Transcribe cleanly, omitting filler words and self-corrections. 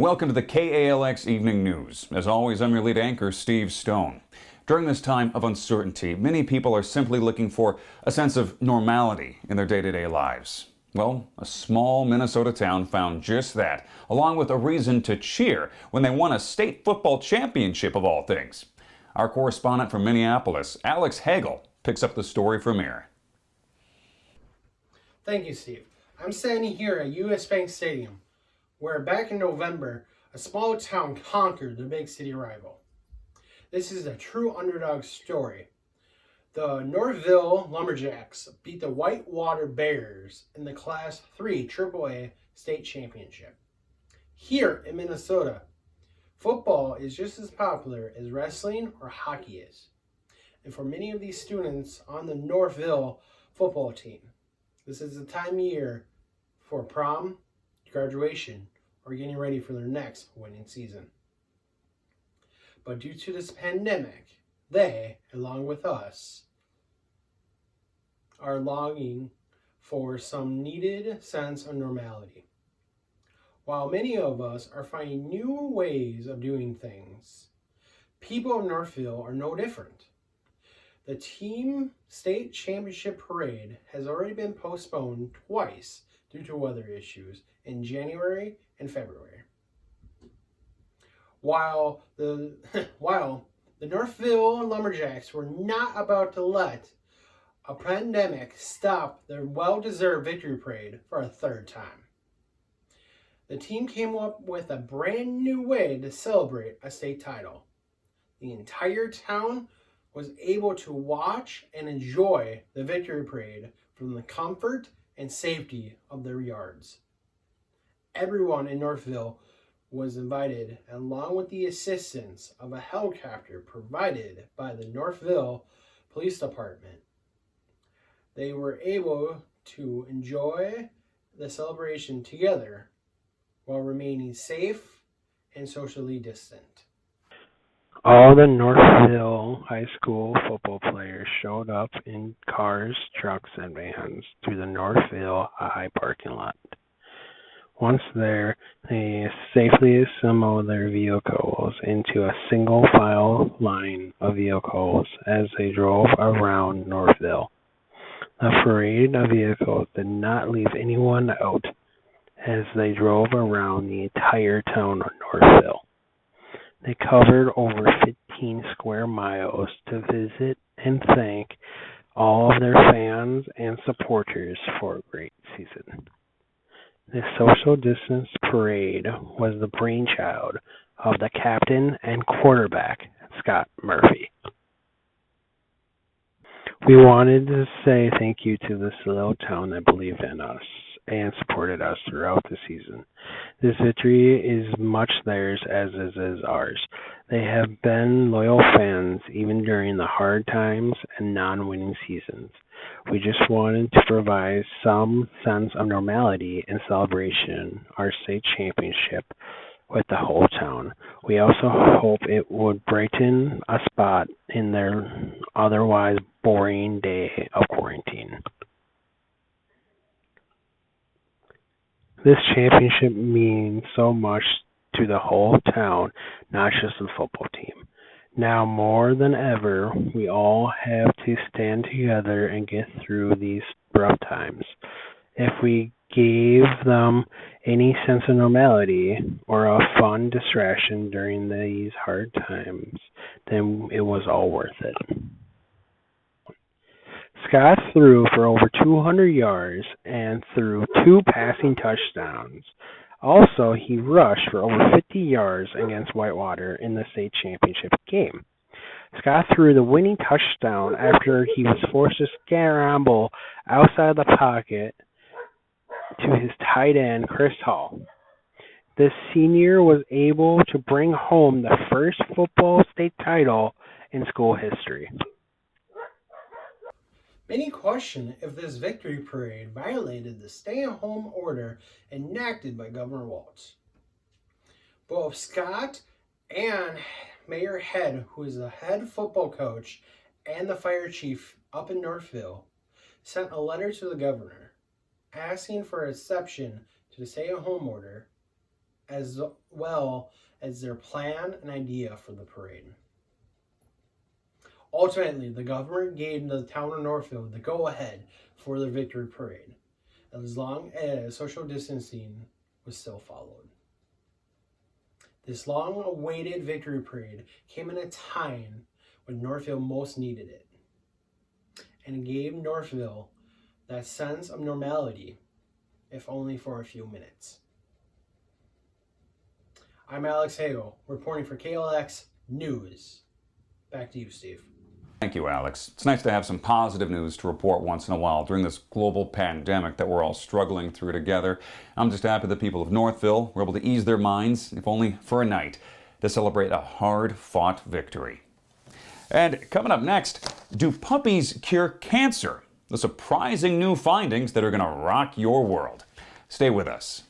Welcome to the KALX Evening News. As always, I'm your lead anchor, Steve Stone. During this time of uncertainty, many people are simply looking for a sense of normality in their day-to-day lives. Well, a small Minnesota town found just that, along with a reason to cheer when they won a state football championship of all things. Our correspondent from Minneapolis, Alex Hagel, picks up the story from here. Thank you, Steve. I'm standing here at US Bank Stadium, where back in November, a small town conquered the big city rival. This is a true underdog story. The Northville Lumberjacks beat the Whitewater Bears in the Class 3 AAA state championship. Here in Minnesota, football is just as popular as wrestling or hockey is. And for many of these students on the Northville football team, this is the time of year for prom, graduation, or getting ready for their next winning season. But due to this pandemic, they, along with us, are longing for some needed sense of normality. While many of us are finding new ways of doing things, people of Northville are no different. The team state championship parade has already been postponed twice due to weather issues in January and February. While the Northville Lumberjacks were not about to let a pandemic stop their well-deserved victory parade for a third time, the team came up with a brand new way to celebrate a state title. The entire town was able to watch and enjoy the victory parade from the comfort and safety of their yards. Everyone in Northville was invited, along with the assistance of a helicopter provided by the Northville Police Department. They were able to enjoy the celebration together while remaining safe and socially distant. All the Northville High School football players showed up in cars, trucks, and vans to the Northville High parking lot. Once there, they safely assembled their vehicles into a single-file line of vehicles as they drove around Northville. The parade of vehicles did not leave anyone out as they drove around the entire town of Northville. They covered over 15 square miles to visit and thank all of their fans and supporters for a great season. This social distance parade was the brainchild of the captain and quarterback, Scott Murphy. We wanted to say thank you to this little town that believed in us and supported us throughout the season. This victory is much theirs as is ours. They have been loyal fans even during the hard times and non-winning seasons. We just wanted to provide some sense of normality and celebration our state championship with the whole town. We also hope it would brighten a spot in their otherwise boring day of quarantine. This championship means so much to the whole town, not just the football team. Now more than ever, we all have to stand together and get through these rough times. If we gave them any sense of normality or a fun distraction during these hard times, then it was all worth it. Scott threw for over 200 yards and threw 2 passing touchdowns. Also, he rushed for over 50 yards against Whitewater in the state championship game. Scott threw the winning touchdown after he was forced to scramble outside the pocket to his tight end, Chris Hall. The senior was able to bring home the first football state title in school history. Many question if this victory parade violated the stay-at-home order enacted by Governor Walz. Both Scott and Mayor Head, who is the head football coach and the fire chief up in Northville, sent a letter to the governor asking for exception to the stay-at-home order as well as their plan and idea for the parade. Ultimately, the government gave the town of Northfield the go-ahead for the victory parade, as long as social distancing was still followed. This long-awaited victory parade came in a time when Northfield most needed it, and it gave Northville that sense of normality, if only for a few minutes. I'm Alex Hagel, reporting for KALX News. Back to you, Steve. Thank you, Alex. It's nice to have some positive news to report once in a while during this global pandemic that we're all struggling through together. I'm just happy the people of Northville were able to ease their minds, if only for a night, to celebrate a hard-fought victory. And coming up next, do puppies cure cancer? The surprising new findings that are going to rock your world. Stay with us.